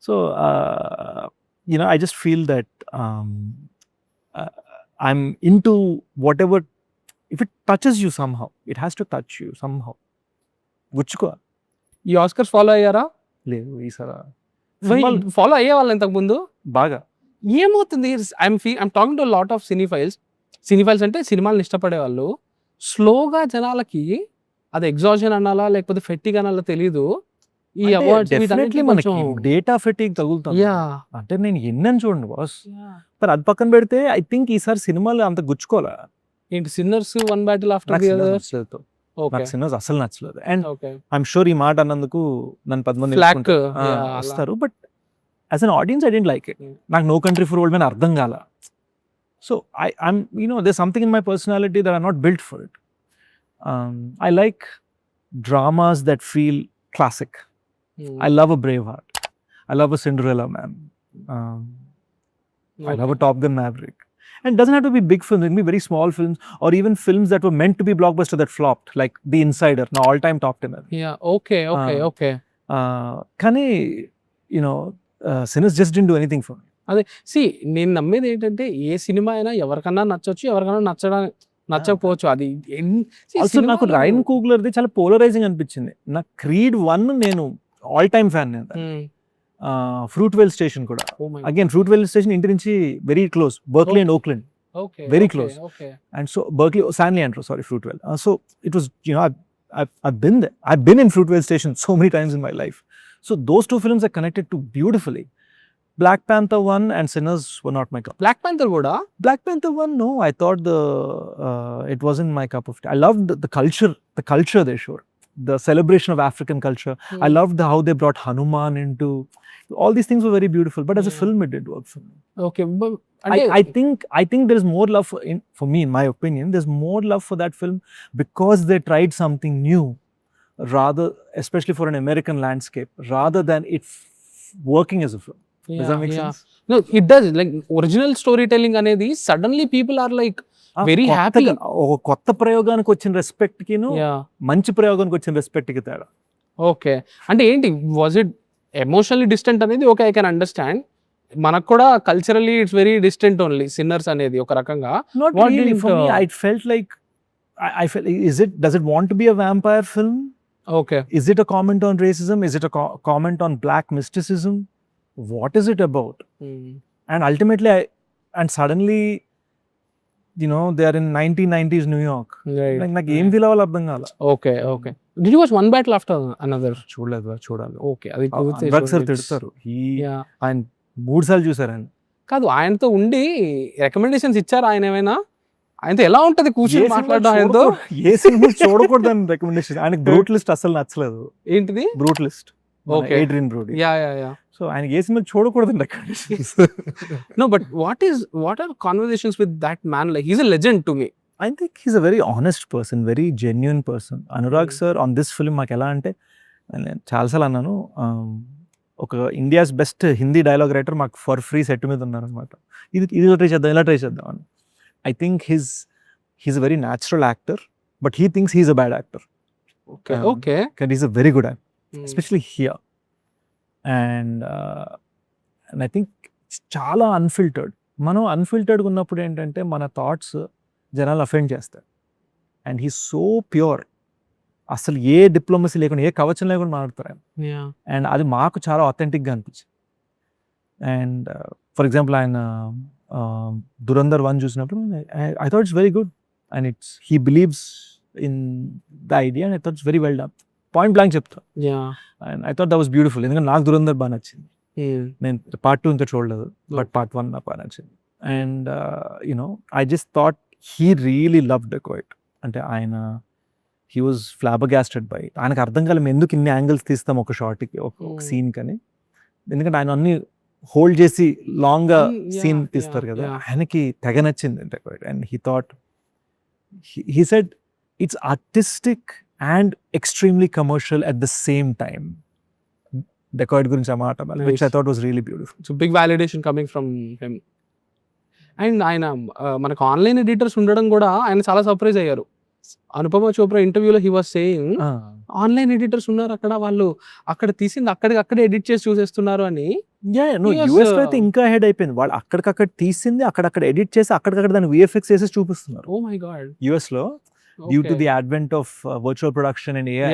So I just feel that I'm into whatever, if it touches you somehow, it has to touch you somehow. గుచ్చుకో. ఈ Oscars follow అయ్యారా? లేదు ఈసారి ఫాలో అయ్యే వాళ్ళు ఇంతకు ముందు బాగా. ఏమవుతుంది, I'm talking to lot of cinephiles అంటే సినిమాలను ఇష్టపడే వాళ్ళు. స్లోగా జనాలకి అది ఎగ్జాషన్ అనాలా లేకపోతే ఫెట్టిగ్ అనాలా తెలీదు. ఈ అవార్డ్స్ డెఫినెట్లీ మనకి డేటా ఫెటిగ్ తగులుతుంది. అంటే నేను ఎన్నని చూడండి బాస్, మరి అది పక్కన పెడితే ఐ థింక్ ఈసారి సినిమాలు అంత గుచ్చుకోవాలా. ఏంటి sinners one battle after the other? నాకు సినిమాస్ అసలు నచ్చలేదు. అండ్ ఐఎమ్ షూర్ ఈ మాట అన్నందుకు నన్ను 10 మంది వస్తారు, but as an audience I didn't like it. నాకు No Country for Old Man అర్థం కాల. So I'm there something in my personality that I not built for it. I like dramas that feel classic. I love a Braveheart. I love a Cinderella Man. I love a Top Gun Maverick. And it doesn't have to be big films. It can be very small films, or even films that were meant to be blockbuster that flopped, like The Insider, now all-time top 10. Yeah, okay. కానీ Sinners just didn't do anything for me. అదే నేను నమ్మేది ఏంటంటే ఏ cinema అయినా ఎవరికన్నా నచ్చొచ్చు, ఎవరికన్నా నచ్చకపోవచ్చు. అది నాకు రాయన్ కూగ్లర్ది చాలా పోలరైజింగ్ అనిపించింది. నాకు క్రీడ్ 1 నేను ఆల్ టైమ్ ఫ్యాన్. ఫ్రూట్వెల్ స్టేషన్ కూడా, అగైన్ ఫ్రూట్వెల్ స్టేషన్ ఇంటి నుంచి very close, Berkeley and Oakland, very close. And so Berkeley, San Leandro, sorry, Fruitvale. So it was, I've been in Fruitvale station so many times in my life. So those two films are connected to beautifully. Black Panther 1 and Sinners were not my cup. Black Panther కూడా? Black Panther 1, no, I thought it wasn't my cup of tea. I loved the culture they showed. The celebration of African culture. I loved how they brought Hanuman into. All these things were very beautiful, but as a film it did work for me. Okay, but I think there is more love for me, in my opinion, there's more love for that film because they tried something new, rather, especially for an American landscape, rather than it working as a film. Does that make sense? No, it does. Like original storytelling అనేది suddenly people are like very happy. ఒక కొత్త ప్రయోగానికి వచ్చిన respect కి మంచి ప్రయోగానికి వచ్చిన respect కి తేడా. ఓకే, అంటే ఏంటి, వాజ్ ఇట్ ఎమోషనల్లీ డిస్టెంట్ అనేది? Okay, I can understand. మనకు కూడా culturally it's very distant only sinners అనేది ఒక రకంగా. Not really for me. I felt like I felt, does it want to be a vampire film? Okay. Is it a comment on racism? Is it a comment on black mysticism? What is it about? And ultimately suddenly they are in 1990s New York. Right. Like నాకు ఏం feel అవ్వాలి అర్థం కాల. Okay. Did you watch One Battle After Another? చూడాలి. Okay, అది sir తిడతారు. ఆయన 3 సార్లు చూసారు ఆయన. కాదు, ఆయనతో ఉండి రికమెండేషన్స్ ఇచ్చారు ఆయన ఏమైనా? ఆయనతో ఎలా ఉంటది కూర్చొని మాట్లాడడం ఆయనతో? ఏ సినిమా చూడకూడదు అని రికమెండేషన్. ఆయనకి బ్రూటలిస్ట్ అసలు నచ్చలేదు. ఏంటిది brutalist? Okay, Adrien Brody. Yeah. So ఆయనకి ఏ సినిమా చూడకూడదు recommendations. No, but what are conversations with that man like? He's a legend to me. I think he's a very honest person, very genuine person. Anurag sir on this film మాకు ఎలా అంటే, నేను చాలాసార్లు అన్నాను, ఒక India's best Hindi dialogue writer మాకు for free set మీద ఉన్నారనమాట. ఇది ఇలా ట్రై చేద్దాం అని. I think he's a very natural actor, but he thinks he's a bad actor. Okay. And he's a very good actor, especially here. And I think చాలా unfiltered. మనం అన్ఫిల్టర్డ్గా ఉన్నప్పుడు ఏంటంటే మన థాట్స్ జనాలు అఫెండ్ చేస్తాయి. అండ్ హీ సో ప్యూర్, అసలు ఏ diplomacy లేకుండా, ఏ కవచం లేకుండా మాట్లాడతారు ఆయన. అండ్ అది మాకు చాలా ఆథెంటిక్గా అనిపించింది. అండ్ ఫర్ ఎగ్జాంపుల్ ఆయన దురంధర్ 1 చూసినప్పుడు I thought it's very good and he believes in the idea and I thought it's very well done. Point blank చెప్తా. And I thought that was beautiful. ఎందుకంటే నాకు దురంధర్ బాగా నచ్చింది. నేను part 2 ఇంకా చూడలేదు, బట్ part 1 నాకు బాగా నచ్చింది. And I just thought he really love dacoit. అంటే ఆయన హీ వాజ్ ఫ్లాబగాస్టెడ్ బై, ఆయనకు అర్థం కాలం ఎందుకు ఇన్ని యాంగిల్స్ తీస్తాం ఒక షార్ట్కి, ఒక సీన్ కని. ఎందుకంటే ఆయన అన్ని హోల్డ్ చేసి లాంగ్గా సీన్ తీస్తారు కదా, ఆయనకి తెగ నచ్చింది Dacoit. And he thought, he said it's artistic and extremely commercial at the same time. Dacoit గురించి ఆ మాట, which I thought was really beautiful. So big validation coming from him. And ఆయన మనకు ఆన్లైన్ ఎడిటర్స్ ఉండడం కూడా ఆయన చాలా సర్ప్రైజ్ అయ్యారు. అనుపమ చోప్రా ఇంటర్వ్యూలో he was saying, online editors ఉన్నారు అక్కడ, వాళ్ళు అక్కడ తీసింది అక్కడే ఎడిట్ చేసి చూసేస్తున్నారు అని. యూఎస్ లో అయితే ఇంకా హెడ్ అయిపోయింది, వాళ్ళు అక్కడికక్కడ తీసింది అక్కడక్కడ ఎడిట్ చేసి అక్కడికక్కడ దాన్ని విఎఫ్ఎక్స్ చేసి చూపిస్తున్నారు. Oh my god. యూఎస్ లో due to the advent of virtual production and AI,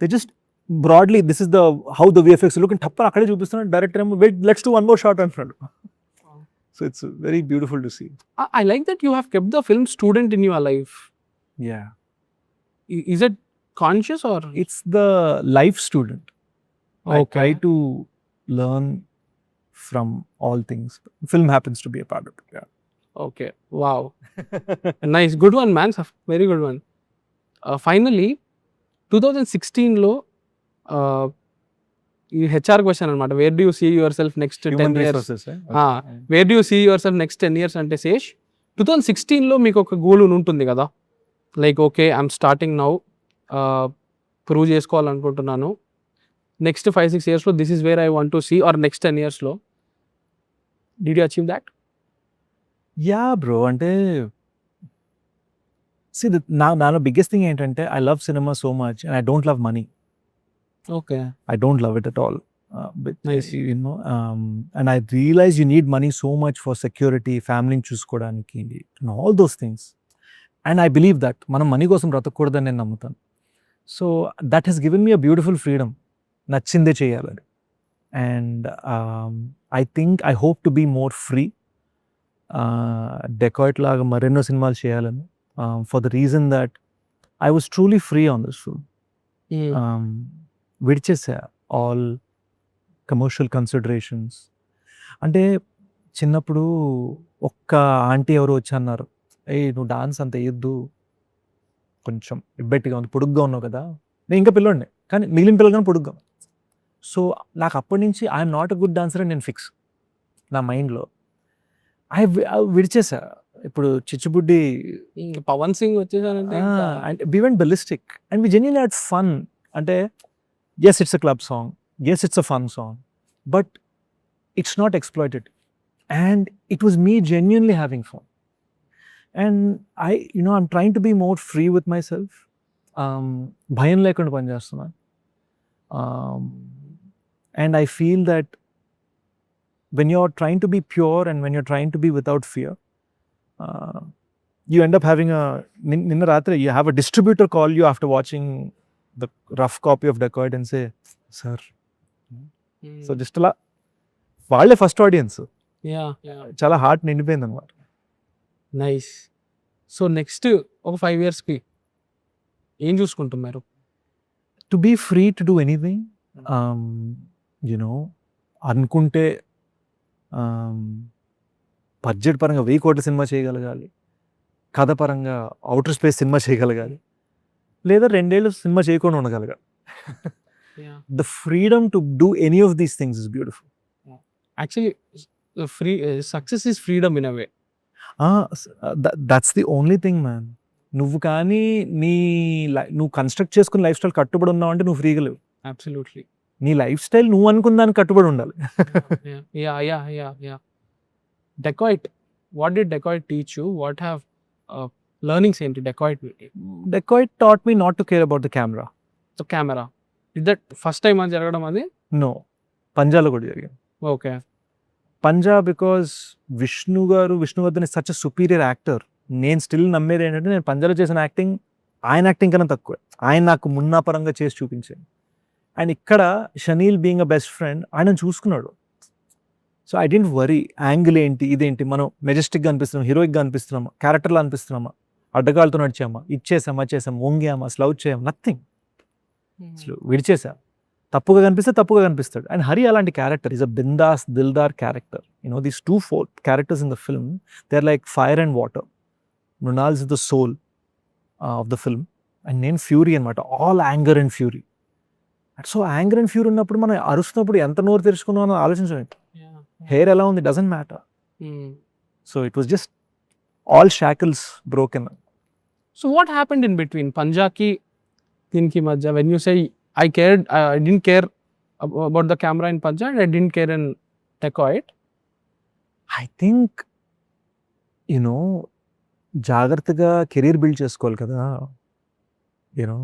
they just broadly this is the how the VFX look, టప్పని అక్కడే చూపిస్తున్నారు. డైరెక్టర్ ఏమో wait let's do one more shot అంటున్నాడు. So it's very beautiful to see. I like that you have kept the film student in your life. Yeah. Is it conscious or? It's the life student. I Okay. try to learn from all things. Film happens to be a part of it. Yeah. Okay. Wow. Nice. Good one, man. Very good one. Finally, 2016లో ఈ HR question అనమాట, where do you see yourself next 10 years? Where do you see yourself next 10 years అంటే శేష్, 2016లో మీకు ఒక goal ఉంటుంది కదా, like okay I'm starting now, prove చేసుకోవాలనుకుంటున్నాను, next 5-6 yearsలో this is where I want to see, or next 10 yearsలో did you achieve that? Yeah, bro. అంటే see, నా బిగ్గెస్ట్ థింగ్ ఏంటంటే, I love cinema so much and I don't love money. Okay. I don't love it at all. But, Nice. you know, and I realize you need money so much for security, family చూసుకోవడానికి, and all those things. And I believe that మనం money కోసం బ్రతకూడదని నేను నమ్ముతాను. So that has given me a beautiful freedom. నచ్చిందే చేయాలని. And I think I hope to be more free. Dacoit లాగా మరెన్నో సినిమాలు చేయాలని, for the reason that I was truly free on this film. విడిచేసా ఆల్ కమర్షియల్ కన్సిడరేషన్స్. అంటే చిన్నప్పుడు ఒక్క ఆంటీ ఎవరు వచ్చి అన్నారు, ఏ నువ్వు డాన్స్ అంత వేయద్దు, కొంచెం ఇబ్బెట్టిగా ఉంది, పొడుగ్గా ఉన్నావు కదా. నేను ఇంకా పిల్లోడిని, కానీ మిగిలిన పిల్లలు కానీ పొడుగ్గా. సో నాకు అప్పటి నుంచి I'm not a good dancer అని నేను ఫిక్స్ నా మైండ్లో. విడిచేసా. ఇప్పుడు చిచ్చుబుడ్డి, పవన్ సింగ్ వచ్చేసానంటే and we went ballistic and we genuinely had fun. అంటే yes, it's a club song, yes, it's a fun song, but it's not exploited, and it was me genuinely having fun. And I'm trying to be more free with myself. భయం లేకుండా పని చేస్తున్నా. And I feel that when you're trying to be pure and when you're trying to be without fear, you end up having ninna ratri you have a distributor call you after watching the rough copy of Dacoit and say, sir. So just అలా వాళ్ళే first audience. చాలా heart నిండిపోయింది అనమాట. Nice. So next ఒక 5 yearsకి ఏం చూసుకుంటున్నారు? To be free to do anything. అనుకుంటే బడ్జెట్ పరంగా 1000 కోట్ల సినిమా చేయగలగాలి, కథ పరంగా అవుటర్ స్పేస్ సినిమా చేయగలగాలి, లేదా 2 ఏళ్ళు సినిమా చేయకుండా ఉండగలగాలి. The freedom to do any of these things is beautiful. Actually free success is freedom in a way. That's the only thing man. నువ్వు కానీ నువ్వు కన్స్ట్రక్ట్ చేసుకుని లైఫ్ స్టైల్ కట్టుబడి ఉన్నావు అంటే నువ్వు ఫ్రీగా లేవు. అబ్సల్యూట్లీ. నీ లైఫ్ స్టైల్ నువ్వు అనుకున్న దానికి కట్టుబడి ఉండాలి. Dacoit, what did Dacoit teach you? What have learnings ఏంటి Dacoit? Dacoit taught me not to care about the camera. So camera, is that first time అది జరగడం? అది నో, పంజాలో కూడా జరిగింది. Okay. Panjaa because Vishnuvardhan is such a superior actor. నేను స్టిల్ నమ్మేది ఏంటంటే, నేను పంజాలో చేసిన యాక్టింగ్ ఆయన యాక్టింగ్ కన్నా తక్కువే. ఆయన నాకు మున్నాపరంగా చేసి చూపించాను. అండ్ ఇక్కడ Shaneel being a best friend ఆయన చూసుకున్నాడు. So I didn't worry angle ఏంటి, ఇదేంటి, మనం మెజెస్టిక్గా అనిపిస్తున్నాం, హీరోయిక్గా అనిపిస్తున్నామా, క్యారెక్టర్లా అనిపిస్తున్నామా, అడ్డగాలతో నడిచామా, ఇచ్చేసామా, వచ్చేసామా, వంగామా, స్లౌ చేయమా, నథింగ్. అసలు విడిచేసా. తప్పుగా కనిపిస్తే తప్పుగా కనిపిస్తాడు. అండ్ హరి అలాంటి క్యారెక్టర్, ఈజ్ అ బిందాస్ దిల్దార్ character. These 2 characters in the film, they are like fire and water. Mrunal is the soul of the film and నేను ఫ్యూరీ అనమాట, all anger and fury. So anger and fury ఉన్నప్పుడు మనం అరుస్తున్నప్పుడు ఎంత నోరు తెరుచుకున్నాం అని ఆలోచించండి. హెయిర్ ఎలా ఉంది doesn't matter. So it was just all shackles broken. So what happened in between Panjaki దీనికి మధ్య? When you say I didn't care about the camera in Panja and I didn't care in Dacoit. I think you know జాగ్రత్తగా career build చేసుకోవాలి కదా. You know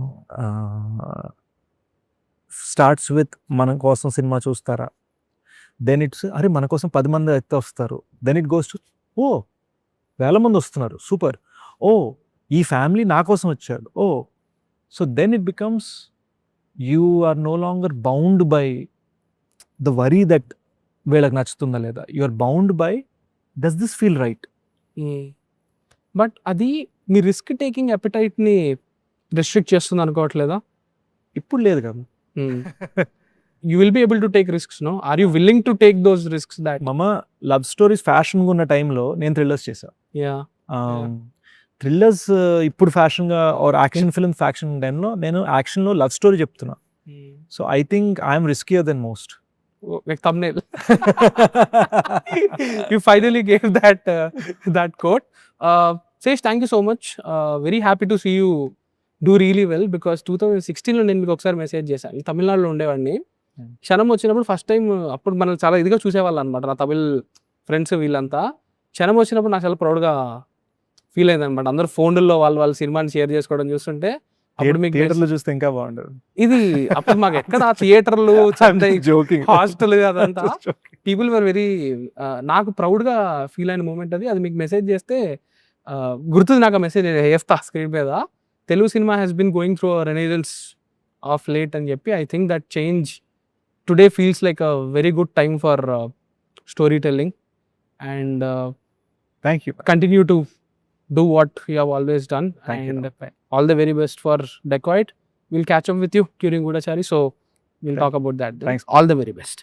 starts with మన కోసం cinema చూస్తారా, then it's అరే మన కోసం 10 మంది అయితే వస్తారు, దెన్ ఇట్ గోస్ టు ఓ 1000 మంది వస్తున్నారు సూపర్, ఓ ఈ ఫ్యామిలీ నా కోసం వచ్చాడు, oh. So then it becomes you are no longer bound by the worry that వీళ్ళకి నచ్చుతుందా లేదా, you are bound by does this feel right. But అది మీ రిస్క్ టేకింగ్ అపెటైట్ ని రెస్ట్రిక్ట్ చేస్తుంది అనుకోవట్లేదా? ఇప్పుడు లేదు కదా. You will be able to take risks, no? Are you willing to take those risks that? మమ లవ్ స్టోరీస్ ఫ్యాషన్గా ఉన్న టైంలో నేను థ్రిల్లర్స్ చేశా. Yeah. థ్రిల్లర్స్ ఇప్పుడు ఫ్యాషన్గా ఆర్ యాక్షన్ ఫిల్మ్ ఫ్యాక్షన్ టైంలో నేను యాక్షన్లో లవ్ స్టోరీ చెప్తున్నా. So I think I'm riskier than most. Like thumbnail. You finally gave that quote. Saish, thank you so much. Very happy to see you do really well because 2016లో నేను మీకు ఒకసారి message చేశాను. తమిళనాడులో ఉండేవాడిని. క్షణం వచ్చినప్పుడు first time అప్పుడు మనం చాలా ఇదిగా చూసేవాళ్ళు అనమాట, నా తమిళ్ ఫ్రెండ్స్ వీళ్ళంతా. క్షణం వచ్చినప్పుడు నాకు చాలా ప్రౌడ్గా ఫీల్ అయింది అనమాట. అందరూ ఫోన్లలో వాళ్ళు సినిమాని షేర్ చేసుకోవడం చూస్తుంటే అప్పుడు మీకు థియేటర్లో చూస్తే ఇంకా బాగుండదు. ఇది అప్పుడు మాకు ఎక్కడ థియేటర్లు జోకింగ్ హాస్టల్ అదంతా పీపుల్ వర్ వెరీ నాకు ప్రౌడ్గా ఫీల్ అయిన మూమెంట్ అది. అది మీకు మెసేజ్ చేస్తే గుర్తుంది నాకు ఆ మెసేజ్ వేస్తా స్క్రీన్ మీద. Telugu cinema has been going through renaissance of late అని చెప్పి. I think that change today feels like a very good time for storytelling and thank you. Continue to do what you have always done. Thank you. And all the very best for Dacoit. We'll catch up with you during Gudachari, so we'll talk about that then. Thanks. All the very best.